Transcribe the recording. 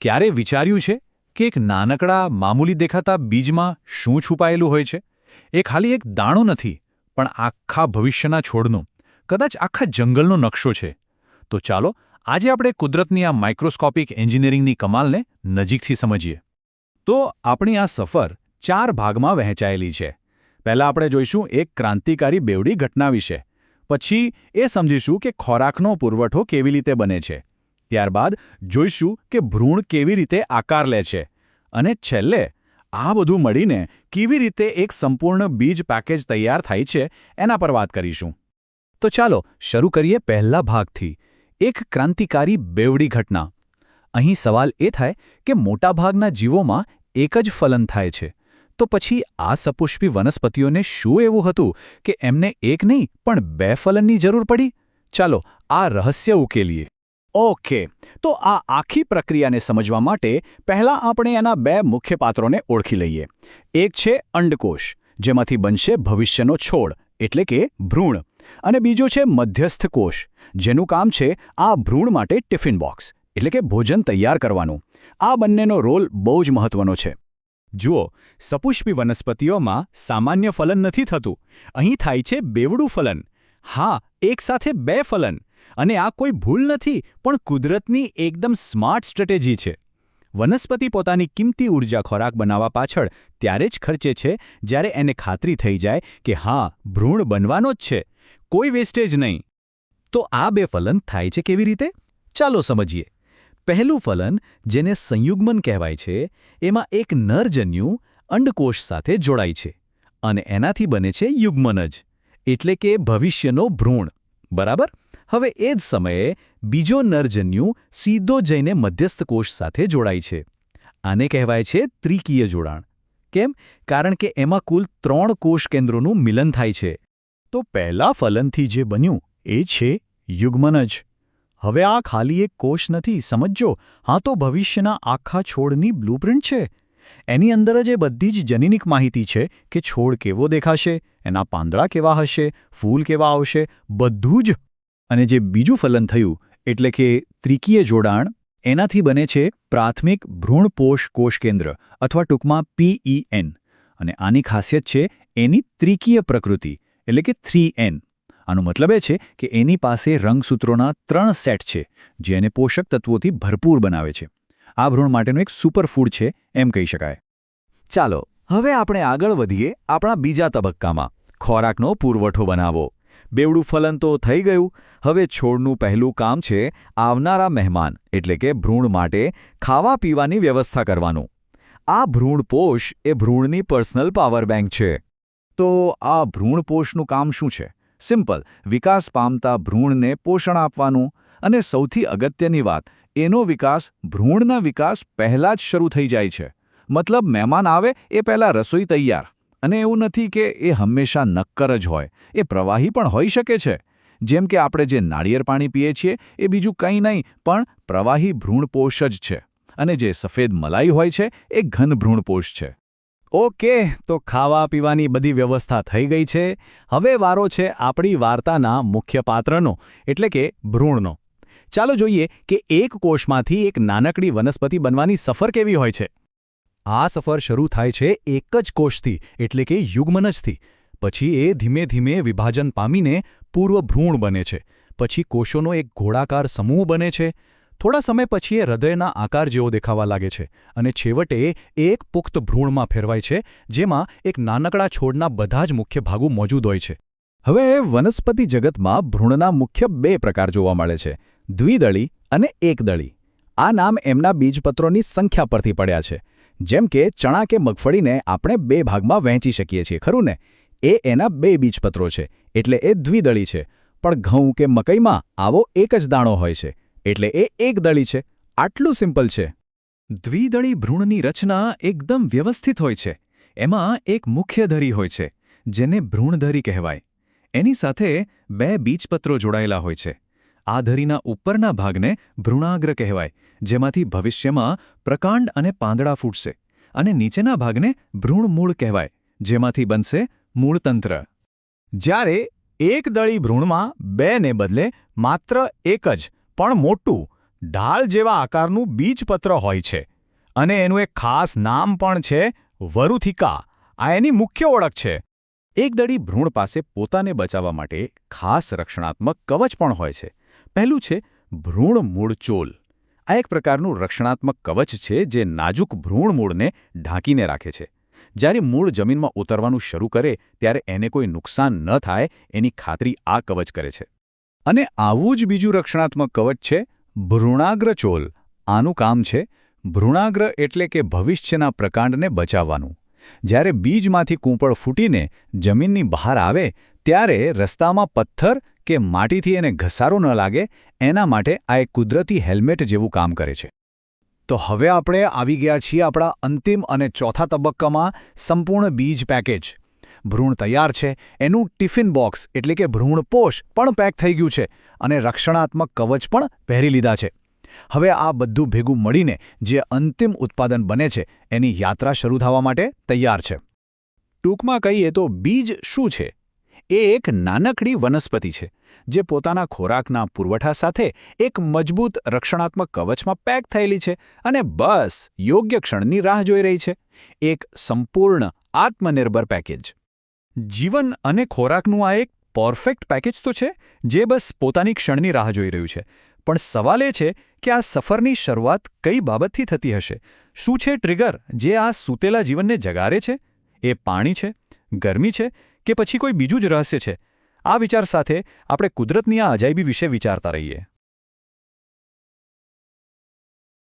ક્યારે વિચાર્યું છે કે એક નાનકડા મામૂલી દેખાતા બીજમાં શું છુપાયેલું હોય છે? એ ખાલી એક દાણો નથી, પણ આખા ભવિષ્યના છોડનો, કદાચ આખા જંગલનો નકશો છે. તો ચાલો આજે આપણે કુદરતની આ માઇક્રોસ્કોપિક એન્જિનિયરિંગની કમાલને નજીકથી સમજીએ. તો આપણી આ સફર 4 ભાગમાં વહેંચાયેલી છે. પહેલાં આપણે જોઈશું એક ક્રાંતિકારી બેવડી ઘટના વિશે. પછી એ સમજીશું કે ખોરાકનો પુરવઠો કેવી રીતે બને છે. ત્યારબાદ જોઈશું કે ભ્રૂણ કેવી રીતે આકાર લે છે. અને છેલ્લે આ બધું મળીને કેવી રીતે એક સંપૂર્ણ બીજ પેકેજ તૈયાર થાય છે એના પર વાત કરીશું. તો ચાલો શરૂ કરીએ પહેલા ભાગથી, એક ક્રાંતિકારી બેવડી ઘટના. અહીં સવાલ એ થાય કે મોટાભાગના જીવોમાં એક જ ફલન થાય છે. તો પછી આ સપુષ્પી વનસ્પતિઓને શું એવું હતું કે એમને એક નહીં પણ 2 ફલનની જરૂર પડી? ચાલો આ રહસ્ય ઉકેલીએ. ઓકે, તો આ આખી પ્રક્રિયાને સમજવા માટે પહેલાં આપણે એના 2 મુખ્ય પાત્રોને ઓળખી લઈએ. એક છે અંડકોષ, જેમાંથી બનશે ભવિષ્યનો છોડ, એટલે કે ભ્રૂણ. અને બીજો છે મધ્યસ્થ કોષ, જેનું કામ છે આ ભ્રૂણ માટે ટિફિન બોક્સ, એટલે કે ભોજન તૈયાર કરવાનું. આ બંનેનો રોલ બહુ જ મહત્વનો છે. જુઓ, સપુષ્પી વનસ્પતિઓમાં સામાન્ય ફલન નથી થતું. અહીં થાય છે બેવડું ફલન. હા, એકસાથે 2 ફલન. અને આ કોઈ ભૂલ નથી, પણ કુદરતની એકદમ સ્માર્ટ સ્ટ્રેટેજી છે. વનસ્પતિ પોતાની કિંમતી ઊર્જા ખોરાક બનાવવા પાછળ ત્યારે જ ખર્ચે છે જ્યારે એને ખાતરી થઈ જાય કે હા, ભ્રૂણ બનવાનો જ છે, કોઈ વેસ્ટેજ નહીં. તો આ 2 ફલન થાય છે કેવી રીતે? ચાલો સમજીએ. પહેલું ફલન, જેને સંયુગ્મન કહેવાય છે, એમાં એક નરજન્યુ અંડકોષ સાથે જોડાય છે અને એનાથી બને છે યુગ્મનજ, એટલે કે ભવિષ્યનો ભ્રૂણ. બરાબર? હવે એ જ સમયે બીજો નરજન્યુ સીધો જઈને મધ્યસ્થ કોષ સાથે જોડાય છે. આને કહેવાય છે ત્રિકીય જોડાણ. કેમ? કારણ કે એમાં કુલ 3 કોષ કેન્દ્રોનું મિલન થાય છે. તો પહેલા ફલનથી જે બન્યું એ છે યુગ્મનજ. હવે આ ખાલી એક કોષ નથી, સમજો. હા, તો ભવિષ્યના આખા છોડની બ્લુપ્રિન્ટ છે. એની અંદર જ એ બધી જ જનીનિક માહિતી છે કે છોડ કેવો દેખાશે, એના પાંદડા કેવા હશે, ફૂલ કેવા આવશે, બધું જ. અને જે બીજું ફલન થયું, એટલે કે ત્રિકીય જોડાણ, એનાથી બને છે પ્રાથમિક ભ્રૂણપોષ કોષકેન્દ્ર, અથવા ટૂંકમાં PEN. અને આની ખાસિયત છે એની ત્રિકીય પ્રકૃતિ, એટલે કે 3N. આનો મતલબ એ છે કે એની પાસે રંગસૂત્રોના 3 સેટ છે, જે એને પોષક તત્વોથી ભરપૂર બનાવે છે. આ ભ્રૂણ માટેનું એક સુપરફૂડ છે એમ કહી શકાય. ચાલો હવે આપણે આગળ વધીએ આપણા બીજા તબક્કામાં, ખોરાકનો પુરવઠો બનાવવો. બેવડું ફલન તો થઈ ગયું. હવે છોડનું પહેલું કામ છે આવનારા મહેમાન, એટલે કે ભ્રૂણ માટે ખાવા પીવાની વ્યવસ્થા કરવાનું. આ ભ્રૂણપોષ એ ભ્રૂણની પર્સનલ પાવર બેંક છે. તો આ ભ્રૂણપોષનું કામ શું છે? સિમ્પલ, વિકાસ પામતા ભ્રૂણને પોષણ આપવાનું. અને સૌથી અગત્યની વાત, એનો વિકાસ ભ્રૂણના વિકાસ પહેલાં જ શરૂ થઈ જાય છે. મતલબ મહેમાન આવે એ પહેલાં રસોઈ તૈયાર. અને એવું નથી કે એ હંમેશા નક્કર જ હોય, એ પ્રવાહી પણ હોઈ શકે છે. જેમ કે આપણે જે નાળિયેર પાણી પીએ છીએ એ બીજું કંઈ નહીં પણ પ્રવાહી ભ્રૂણપોષ જ છે. અને જે સફેદ મલાઈ હોય છે એ ઘન ભ્રૂણપોષ છે. ઓકે, તો ખાવા પીવાની બધી વ્યવસ્થા થઈ ગઈ છે. હવે વારો છે આપણી વાર્તાના મુખ્ય પાત્રનો, એટલે કે ભ્રૂણનો. ચાલો જોઈએ કે એક કોષમાંથી એક નાનકડી વનસ્પતિ બનવાની સફર કેવી હોય છે. આ સફર શરૂ થાય છે એક જ કોષથી, એટલે કે યુગ્મનજથી. પછી એ ધીમે ધીમે વિભાજન પામીને પૂર્વ ભ્રૂણ બને છે. પછી કોષોનો એક ગોળાકાર સમૂહ બને છે. થોડા સમય પછી એ હૃદયના આકાર જેવો દેખાવા લાગે છે અને છેવટે એક પુખ્ત ભ્રૂણમાં ફેરવાય છે, જેમાં એક નાનકડા છોડના બધા જ મુખ્ય ભાગો મોજૂદ હોય છે. હવે વનસ્પતિ જગતમાં ભ્રૂણના મુખ્ય 2 પ્રકાર જોવા મળે છે, દ્વિદળી અને એકદળી. આ નામ એમના બીજપત્રોની સંખ્યા પરથી પડ્યા છે. જેમ કે ચણા કે મગફળીને આપણે 2 ભાગમાં વહેંચી શકીએ છીએ, ખરું ને? એ એના 2 બીજપત્રો છે, એટલે એ દ્વિદળી છે. પણ ઘઉં કે મકઈમાં આવો એક જ દાણો હોય છે, એટલે એ એકદળી છે. આટલું સિમ્પલ છે. દ્વિદળી ભ્રૂણની રચના એકદમ વ્યવસ્થિત હોય છે. એમાં એક મુખ્ય ધરી હોય છે, જેને ભ્રૂણધરી કહેવાય. એની સાથે 2 બીજપત્રો જોડાયેલા હોય છે. આ ધરીના ઉપરના ભાગને ભ્રૂણાગ્ર કહેવાય, જેમાંથી ભવિષ્યમાં પ્રકાંડ અને પાંદડા ફૂટશે. અને નીચેના ભાગને ભ્રૂણમૂળ કહેવાય, જેમાંથી બનશે મૂળતંત્ર. જ્યારે એકદળી ભ્રૂણમાં 2 ને બદલે માત્ર એક જ પણ મોટું ઢાળ જેવા આકારનું બીજપત્ર હોય છે અને એનું એક ખાસ નામ પણ છે વરુથિકા. આ એની મુખ્ય ઓળખ છે. એકદળી ભ્રૂણ પાસે પોતાને બચાવવા માટે ખાસ રક્ષણાત્મક કવચ પણ હોય છે. પહેલું છે ભ્રૂણ મૂળચોલ. આ એક પ્રકારનું રક્ષણાત્મક કવચ છે જે નાજુક ભ્રૂણ મૂળને ઢાંકીને રાખે છે. જ્યારે મૂળ જમીનમાં ઉતરવાનું શરૂ કરે ત્યારે એને કોઈ નુકસાન ન થાય એની ખાતરી આ કવચ કરે છે. અને આવું જ બીજું રક્ષણાત્મક કવચ છે ભ્રૂણાગ્રચોલ. આનું કામ છે ભ્રૂણાગ્ર એટલે કે ભવિષ્યના પ્રકાંડને બચાવવાનું. જ્યારે બીજમાંથી કૂંપળ ફૂટીને જમીનની બહાર આવે ત્યારે રસ્તામાં પથ્થર કે માટીથી એને ઘસારો ન લાગે એના માટે આ એક કુદરતી હેલ્મેટ જેવું કામ કરે છે. તો હવે આપણે આવી ગયા છીએ આપણા અંતિમ અને ચોથા તબક્કામાં, સંપૂર્ણ બીજ પેકેજ. ભ્રૂણ તૈયાર છે, એનું ટિફિન બોક્સ એટલે કે ભ્રૂણપોષ પણ પેક થઈ ગયું છે અને રક્ષણાત્મક કવચ પણ પહેરી લીધા છે. હવે આ બધું ભેગું મળીને જે અંતિમ ઉત્પાદન બને છે એની યાત્રા શરૂ થવા માટે તૈયાર છે. ટૂંકમાં કહીએ તો બીજ શું છે? એ એક નાનકડી વનસ્પતિ છે જે પોતાના ખોરાકના પુરવઠા સાથે એક મજબૂત રક્ષણાત્મક કવચમાં પેક થયેલી છે અને બસ યોગ્ય ક્ષણની રાહ જોઈ રહી છે. એક સંપૂર્ણ આત્મનિર્ભર પેકેજ. જીવન અને ખોરાકનું આ એક પરફેક્ટ પેકેજ તો છે જે બસ પોતાની ક્ષણની રાહ જોઈ રહ્યું છે. પણ સવાલ એ છે કે આ સફરની શરૂઆત કઈ બાબતથી થતી હશે? શું છે ટ્રિગર જે આ સૂતેલા જીવનને જગાડે છે? એ પાણી છે, ગરમી છે કે પછી કોઈ બીજું જ રહસ્ય છે? આ વિચાર સાથે આપણે કુદરતની આ અજાયબી વિશે વિચારતા રહીએ.